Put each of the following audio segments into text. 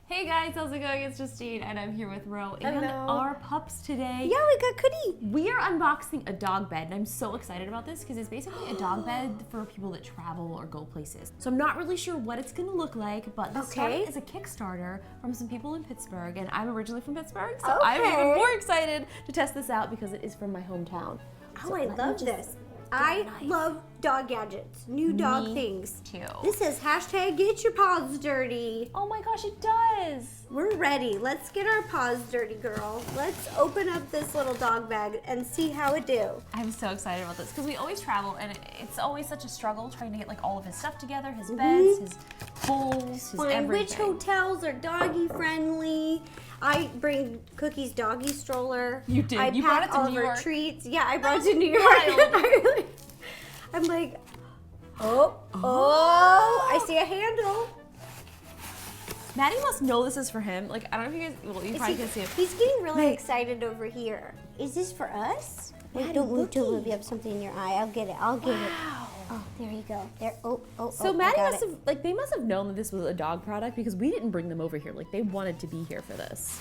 Hey guys, how's it going? It's Justine and I'm here with Ro and Hello. our pups today. Yeah, we got Cookie. We are unboxing a dog bed and I'm so excited about this because it's basically a dog bed for people that travel or go places. So I'm not really sure what it's gonna look like, but this started as a Kickstarter from some people in Pittsburgh, and I'm originally from Pittsburgh, so I'm even more excited to test this out because it is from my hometown. Oh, I love this. I love dog gadgets, new dog things. Too. This says hashtag get your paws dirty. Oh my gosh, it does. We're ready. Let's get our paws dirty, girl. Let's open up this little dog bag and see how it do. I'm so excited about this because we always travel and it's always such a struggle trying to get like all of his stuff together, his beds, his bowls, his everything. Which hotels are doggy friendly. I bring Cookie's doggy stroller. You did. I You pack brought it to all New of her York. treats. Yeah, I brought it to New York. I'm like, oh, I see a handle. Maddie must know this is for him. Like, I don't know if you guys, well, you probably can see it. He's getting really excited over here. Is this for us? Wait, don't move till you have something in your eye. I'll get it. I'll get it. Oh, there you go. There. So Maddie must have, like, they must have known that this was a dog product because we didn't bring them over here. Like, they wanted to be here for this.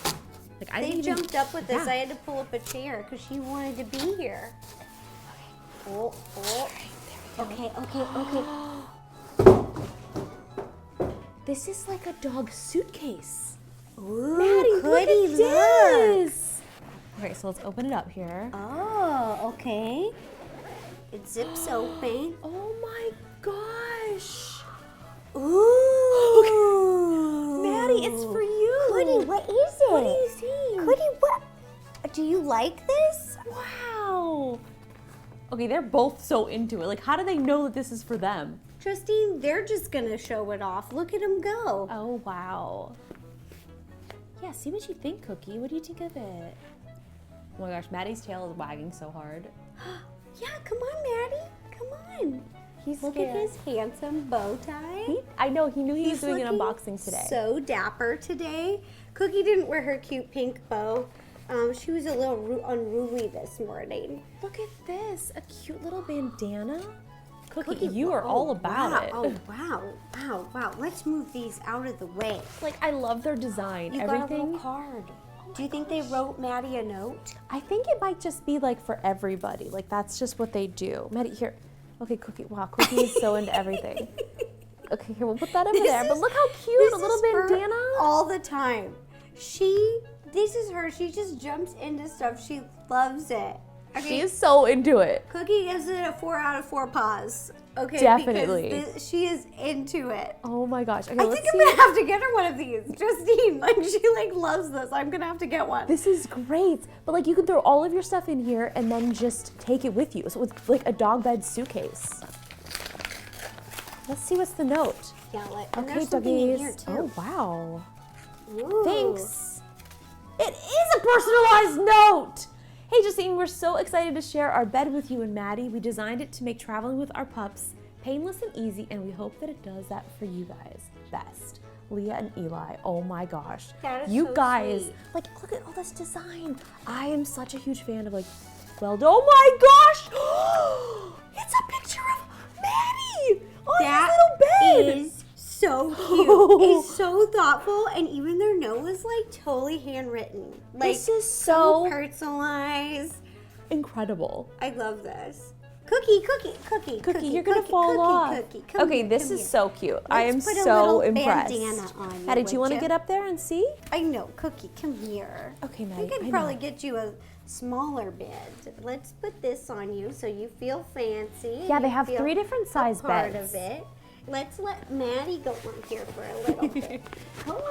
Like, I didn't They even, jumped up with this. Yeah. I had to pull up a chair because she wanted to be here. Oh. Okay. This is like a dog suitcase. Ooh, Maddie, look at Cookie, this. Okay, so let's open it up here. Oh, okay. It zips open. Oh my gosh. Ooh. Maddie, it's for you. Cookie, what is it? What do you see? Cookie, what? Do you like this? Wow. Okay, they're both so into it. Like, how do they know that this is for them? Justine, they're just gonna show it off. Look at them go. Oh, wow. Yeah, see what you think, Cookie. What do you think of it? Oh my gosh, Maddie's tail is wagging so hard. Yeah, come on, Maddie. Come on. He's Look at his handsome bow tie. I know, he knew he was doing an looking unboxing today. So dapper today. Cookie didn't wear her cute pink bow. She was a little unruly this morning. Look at this, a cute little bandana. Cookie, you are all about it. Oh, wow. Let's move these out of the way. Like, I love their design, You got a everything. little card. Do you think they wrote Maddie a note? I think it might just be like for everybody. Like, that's just what they do. Maddie, here. Okay, Cookie. Wow, Cookie is so into everything. Okay, here, we'll put that over there. But look how cute, a little bandana. All the time. This is her. She just jumps into stuff. She loves it. Okay. She is so into it. Cookie gives it a 4 out of 4 paws. Okay, Definitely. Because she is into it. Oh my gosh. Okay, I let's think I'm see. gonna have to get her one of these. Justine, like she loves this. I'm gonna have to get one. This is great. But like, you can throw all of your stuff in here and then just take it with you. So it's like a dog bed suitcase. Let's see what's the note. Yeah, and Okay, there's something in here doggies. too. Oh wow. Ooh. Thanks. It is a personalized note. Hey Justine, we're so excited to share our bed with you and Maddie. We designed it to make traveling with our pups painless and easy, and we hope that it does that for you guys best. Leah and Eli, oh my gosh. That is you so guys, sweet. like, look at all this design. I am such a huge fan of like, well, oh my gosh. It's a picture of Maddie on his little bed. Is so cute. It's so thoughtful, and even their note is like totally handwritten. Like This is so personalized. incredible. I love this. Cookie, You're gonna fall off. Cookie, come okay, here, this come is here. so cute. I am Let's put a so little impressed. bandana on you, Maddie, do you would want to you? get up there and see? I know, Cookie, come here. Okay, We Maddie. could probably get you a smaller bed. Let's put this on you so you feel fancy. Yeah, they you have feel 3 different size part beds. of it. Let's let Maddie go on here for a little bit. Come on.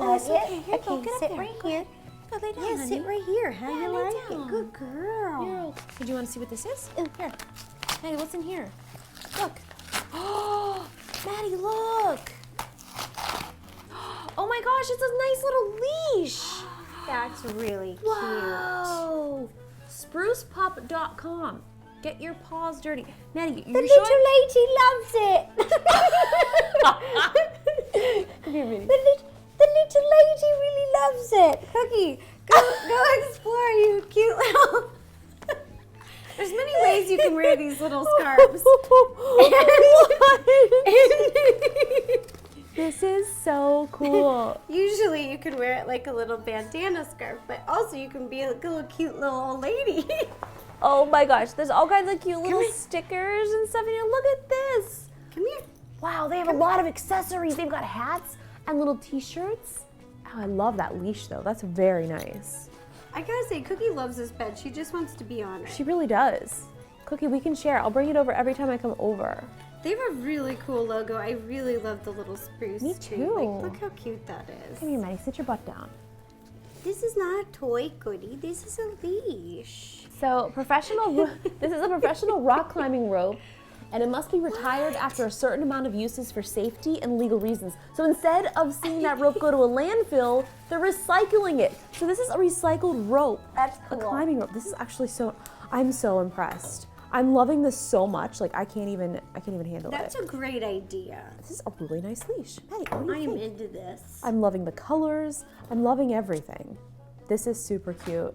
Oh, it's okay. Here, go, Okay, get up sit there. right Go. here. Go lay down, Yeah, honey. sit right here. How Yeah, you lay like down. it? Good girl. Here, okay. Do you want to see what this is? Oh, here. Maddie, what's in here? Look. Oh, Maddie, look. Oh my gosh, it's a nice little leash. That's really cute. Wow. Sprucepup.com. Get your paws dirty. Maddie, The you're little showing... lady loves it. Come here, Maddie. The little lady really loves it. Cookie, go explore, you cute little. There's many ways you can wear these little scarves. This is so cool. Usually you can wear it like a little bandana scarf, but also you can be a little cute little old lady. Oh my gosh, there's all kinds of cute little stickers and stuff in here. Look at this. Come here. Wow, they have a lot of accessories. They've got hats and little t-shirts. Oh, I love that leash though. That's very nice. I gotta say, Cookie loves this bed. She just wants to be on it. She really does. Cookie, we can share. I'll bring it over every time I come over. They have a really cool logo. I really love the little spruce Me tree. too. Like, look how cute that is. Come here, Maddie. Sit your butt down. This is not a toy, Goody. This is a leash. So this is a professional rock climbing rope, and it must be retired after a certain amount of uses for safety and legal reasons. So instead of seeing that rope go to a landfill, they're recycling it. So this is a recycled rope. That's A cool. climbing rope. This is actually I'm so impressed. I'm loving this so much. Like I can't even handle That's it. a great idea. This is a really nice leash. Maddie, what do I you am think? into this. I'm loving the colors. I'm loving everything. This is super cute.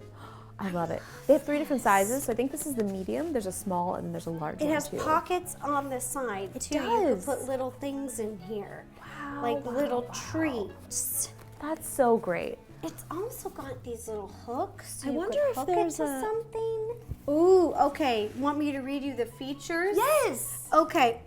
I love it. They have 3 different sizes, so I think this is the medium. There's a small and there's a large one It has too. pockets on the side too. You does. can put little things in here. Wow, Like wow, little wow. treats. That's so great. It's also got these little hooks. I You wonder could if hook there's it to a- something. Ooh, okay. Want me to read you the features? Yes. Okay.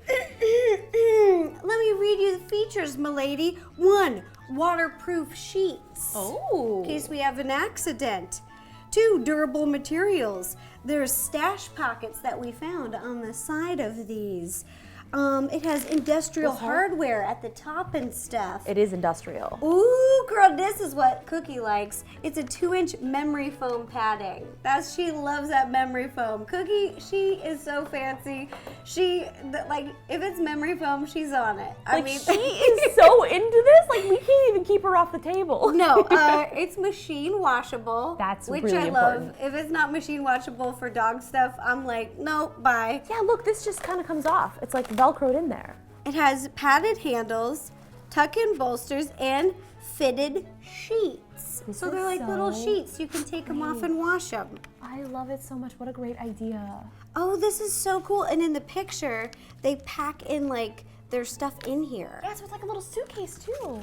Let me read you the features, milady. 1, waterproof sheets. Oh. In case we have an accident. 2, durable materials. There's stash pockets that we found on the side of these. It has industrial hardware at the top and stuff. It is industrial. Ooh, girl, this is what Cookie likes. It's a 2-inch memory foam padding. She loves that memory foam. Cookie, she is so fancy. If it's memory foam, she's on it. She is so into this. Like we can't even keep her off the table. No, it's machine washable. That's which really I love. important. If it's not machine washable for dog stuff, I'm like, no, bye. Yeah, look, this just kind of comes off. It's like Velcroed in there. It has padded handles, tuck-in bolsters, and fitted sheets. This So is they're like little so sheets. You can take them off and wash them. I love it so much. What a great idea. Oh, this is so cool. And in the picture, they pack in like their stuff in here. Yeah, so it's like a little suitcase too. Well,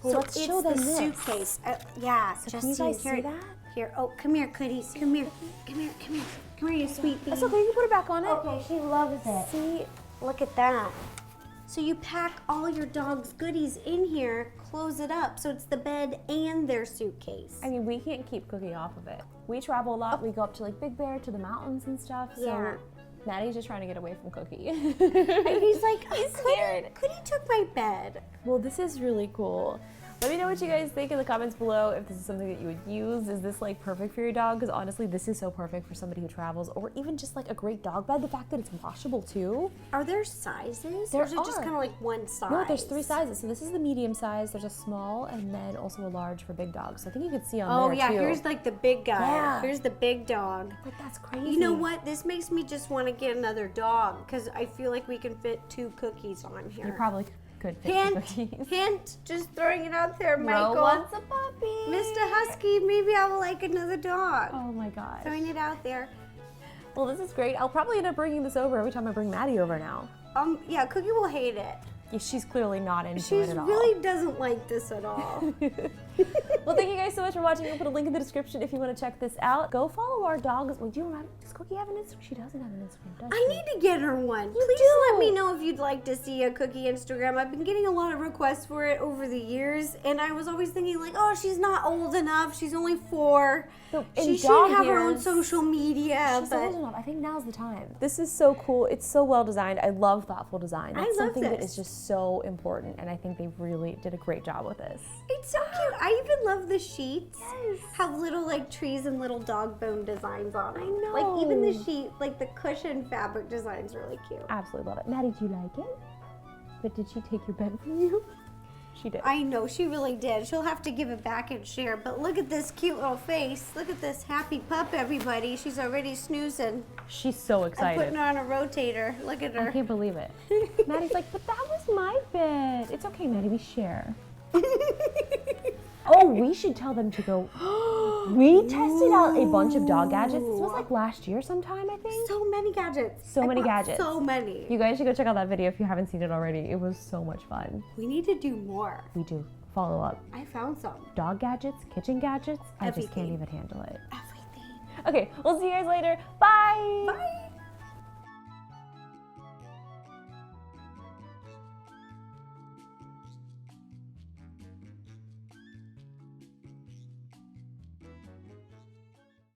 So let's it's show them the this. suitcase. Yeah, So just can you guys here. see that? Here. Oh, come here, Cooties. Come here. Come here. Come here. Come here, you sweet bee. That's okay. You can put it back on it. Okay, she loves it. See, look at that. So you pack all your dog's goodies in here, close it up, so it's the bed and their suitcase. I mean, we can't keep Cookie off of it. We travel a lot. We go up to like Big Bear, to the mountains and stuff. So Yeah. Maddie's just trying to get away from Cookie. And he's like, He's scared. Cootie took my bed. Well, this is really cool. Let me know what you guys think in the comments below. If this is something that you would use, is this like perfect for your dog? Because honestly, this is so perfect for somebody who travels, or even just like a great dog bed. The fact that it's washable too. Are there sizes? There or is it just are. kind of like one size? No, there's 3 sizes. So this is the medium size. There's a small, and then also a large for big dogs. So I think you can see on Oh there yeah, too. here's like the big guy. Yeah. Here's the big dog. Like that's crazy. You know what? This makes me just want to get another dog because I feel like we can fit 2 cookies on here. You probably could fit Hint, cookies. hint, just throwing it out there, Ro Michael. wants a puppy. Mr. Husky, maybe I will like another dog. Oh my gosh. Throwing it out there. Well, this is great. I'll probably end up bringing this over every time I bring Maddie over now. Yeah, Cookie will hate it. Yeah, she's clearly not into She it at all. really doesn't like this at all. Well, thank you guys so much for watching. I'll put a link in the description if you want to check this out. Go follow our dogs. Wait, does Cookie have an Instagram? She doesn't have an Instagram, does I she? need to get her one. Please do. let me know if you'd like to see a Cookie Instagram. I've been getting a lot of requests for it over the years, and I was always thinking like, oh, she's not old enough. She's only 4. So, in She should dog have her own years- social media. She's But old enough. I think now's the time. This is so cool. It's so well designed. I love thoughtful design. That's love something that this. is just so important, and I think they really did a great job with this. it's so cute. I even love the sheets. Yes. Have little like trees and little dog bone designs on them. I know. Like even the sheet, like the cushion fabric design's really cute. Absolutely love it. Maddie, do you like it? But did she take your bed from you? She did. I know, she really did. She'll have to give it back and share. But look at this cute little face. Look at this happy pup, everybody. She's already snoozing. She's so I'm excited. putting her on a rotator. Look at I her. can't believe it. Maddie's like, but that was my bed. It's okay, Maddie, we share. Oh, we should tell them to go. We tested out a bunch of dog gadgets. This was like last year sometime, I think. So many gadgets. So many gadgets. So many. You guys should go check out that video if you haven't seen it already. It was so much fun. We need to do more. We do. Follow up. I found some. Dog gadgets, kitchen gadgets. I just can't Everything. even handle it. Everything. Okay, we'll see you guys later. Bye. Bye.